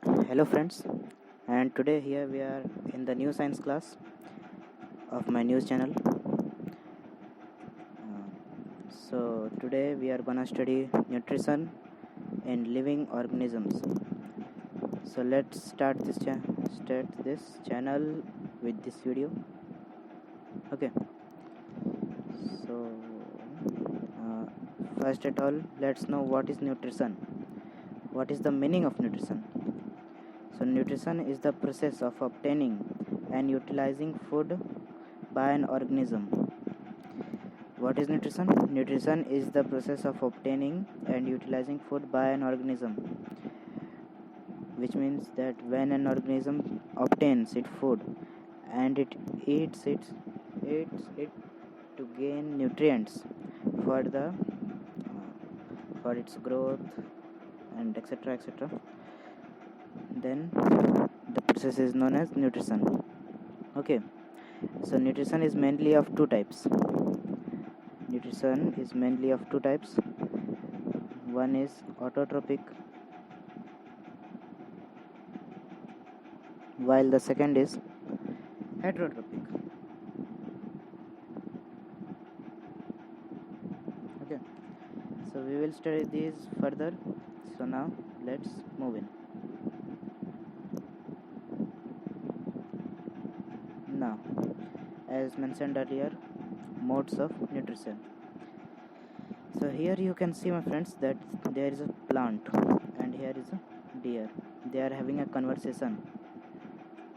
Hello friends, and today here we are in the new science class of my news channel. So today we are gonna study nutrition in living organisms. So let's start this channel with this video. Okay. So uh, first at all, let's know what is nutrition. What is the meaning of nutrition? So nutrition is the process of obtaining and utilizing food by an organism. What is nutrition? Nutrition is the process of obtaining and utilizing food by an organism, which means that when an organism obtains its food and it eats it to gain nutrients for the for its growth and etc., then the process is known as nutrition. Okay, so nutrition is mainly of two types. One is autotrophic, while the second is heterotrophic. Okay, so we will study these further. So now let's move in. Now, as mentioned earlier, modes of nutrition. So here you can see, my friends, that there is a plant and here is a deer. They are having a conversation.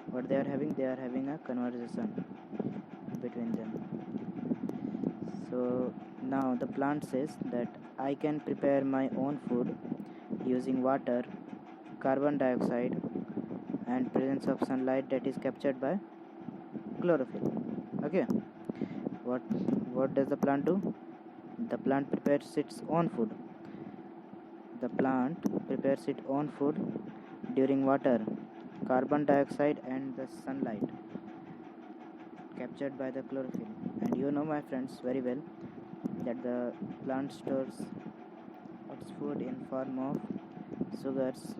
What they are having? They are having a conversation between them. So now the plant says that I can prepare my own food using water, carbon dioxide, and presence of sunlight that is captured by chlorophyll. Okay, what does the plant do? The plant prepares its own food. During water, carbon dioxide, and the sunlight captured by the chlorophyll. And you know, my friends, very well that the plant stores its food in form of sugars,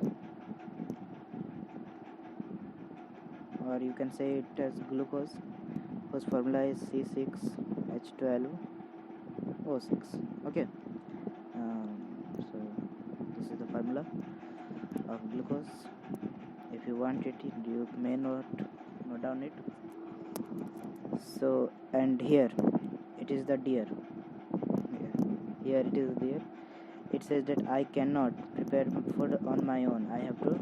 or you can say it as glucose, whose formula is C6H12O6. Okay, so this is the formula of glucose. If you want it, you may note down it. So, and here it is the deer. Here it is deer. It says that I cannot prepare food on my own. I have to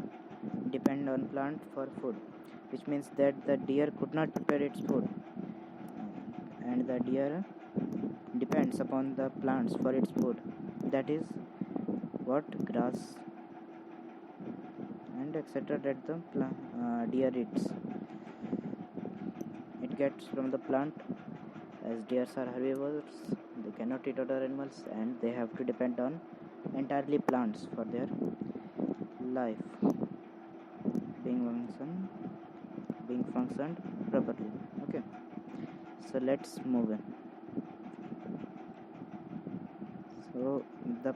depend on plant for food, which means that the deer could not prepare its food, and the deer depends upon the plants for its food. That is what grass and etc. that the deer eats. It gets from the plant, as deers are herbivores. They cannot eat other animals and they have to depend on entirely plants for their life being functioned properly. Okay, so let's move in. So the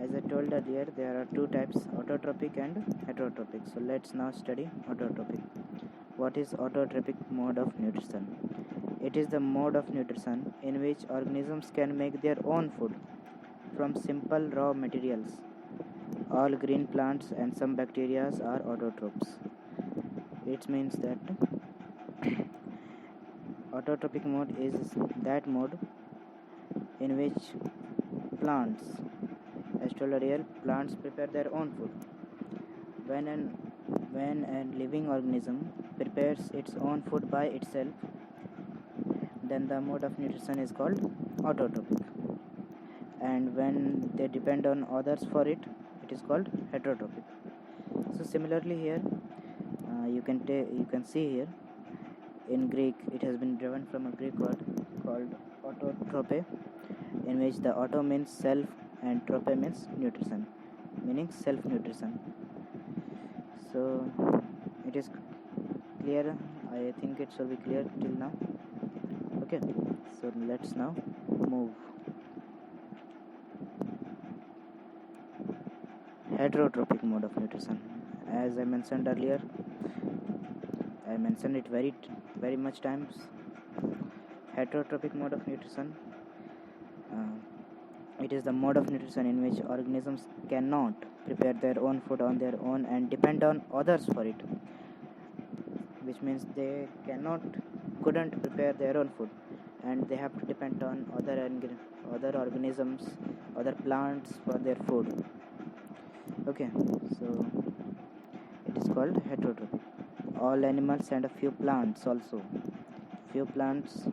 as I told earlier, there are two types, autotrophic and heterotrophic. So let's now study autotrophic. What is autotrophic mode of nutrition? It is the mode of nutrition in which organisms can make their own food from simple raw materials. All green plants and some bacteria are autotrophs. It means that autotrophic mode is that mode in which plants, as told earlier, plants prepare their own food. When a living organism prepares its own food by itself, then the mode of nutrition is called autotrophic. And when they depend on others for it, it is called heterotrophic. So similarly here, you can see here in Greek, it has been driven from a Greek word called autotrope, in which the auto means self and trope means nutrition, meaning self nutrition. So it is clear. I think it should be clear till now. Okay, so let's now move. Heterotrophic mode of nutrition. as I mentioned earlier, I mentioned it very much times. Heterotrophic mode of nutrition. It is the mode of nutrition in which organisms cannot prepare their own food on their own and depend on others for it, which means they couldn't prepare their own food, and they have to depend on other organisms, other plants for their food. Okay, so it is called heterotrophic. All animals and a few plants also. Few plants.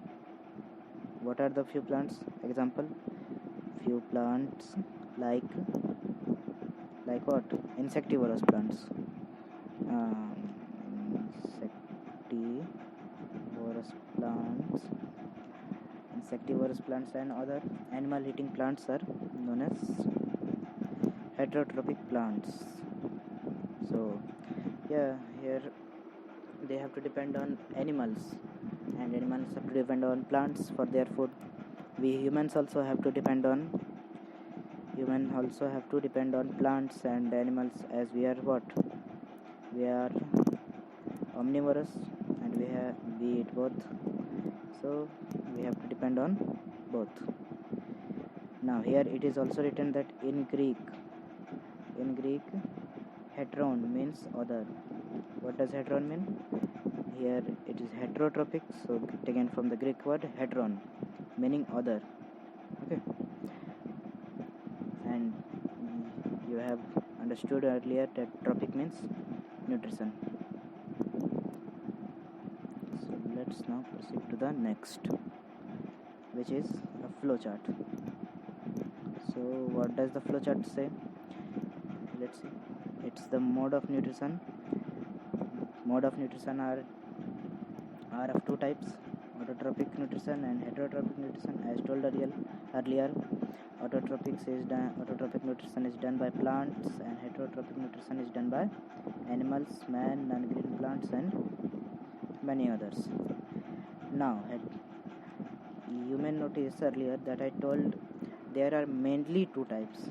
What are the few plants? Example: few plants like what? Insectivorous plants. Insectivorous plants. Insectivorous plants and other animal-eating plants are known as heterotrophic plants. So yeah, here they have to depend on animals, and animals have to depend on plants for their food. We humans also have to depend on plants and animals, as we are what? We are omnivorous, and we eat both, so we have to depend on both. Now here it is also written that in Greek heteron means other. What does heteron mean? Here it is heterotrophic, so taken from the Greek word heteron, meaning other. Okay, and you have understood earlier that trophic means nutrition. So let's now proceed to the next, which is a flow chart. So what does the flow chart say? Let's see. It's the mode of nutrition. Mode of nutrition are of two types: autotrophic nutrition and heterotrophic nutrition. As told earlier, autotrophic nutrition is done by plants, and heterotrophic nutrition is done by animals, man, non-green plants, and many others. Now, you may notice earlier that I told there are mainly two types,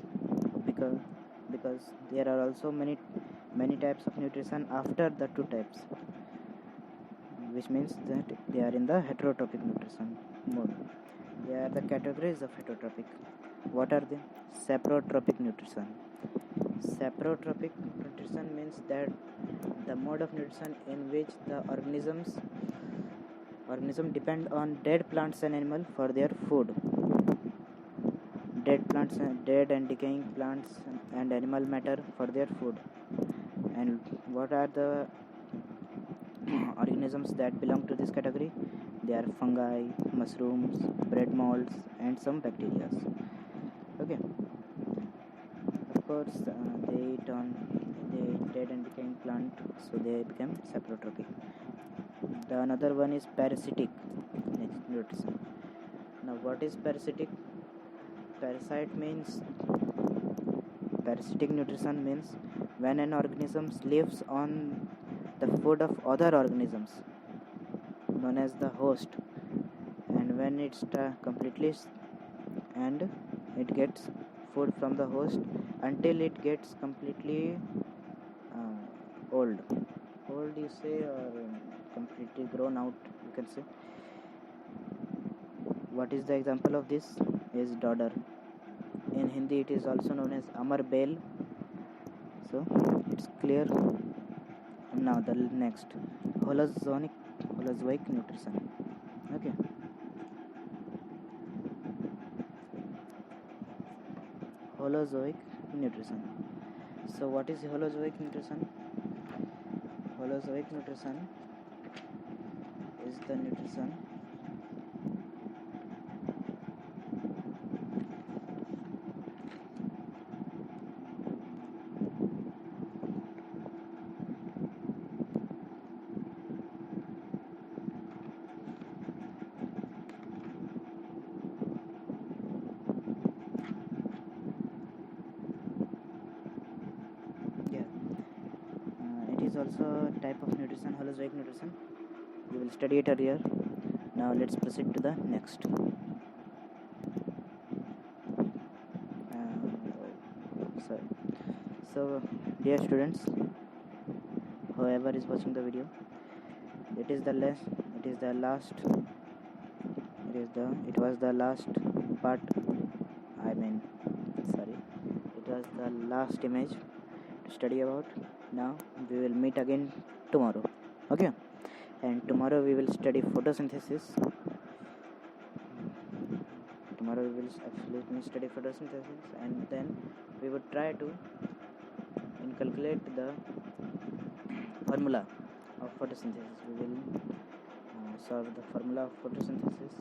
because there are also many types of nutrition after the two types, which means that they are in the heterotrophic nutrition mode. They are the categories of heterotrophic. What are they? Saprotrophic nutrition. Saprotrophic nutrition means that the mode of nutrition in which the organism depend on dead plants and animals for their food. Dead and decaying plants and animal matter for their food. And what are the organisms that belong to this category? They are fungi, mushrooms, bread molds, and some bacteria. Okay. Of course, they eat dead and decaying plant, so they become saprotrophic. The another one is parasitic nutrition. Now, what is parasitic? Parasitic nutrition means when an organism lives on the food of other organisms, known as the host, and when it's completely and it gets food from the host until it gets completely old you say, or completely grown out, you can say. What is the example of this? Is dodder. In Hindi it is also known as amar bel. So it's clear. Now the next, holozoic nutrition. Okay, holozoic nutrition. So what is holozoic nutrition? Holozoic nutrition is the nutrition it is also a type of nutrition, holozoic nutrition. We will study it earlier. Now let's proceed to the next. So dear students, whoever is watching the video. It was the last part. I mean, sorry, it was the last image to study about. Now we will meet again tomorrow. Okay, and tomorrow we will study photosynthesis. Tomorrow we will actually study photosynthesis, and then we would try to calculate the formula of photosynthesis. We will solve the formula of photosynthesis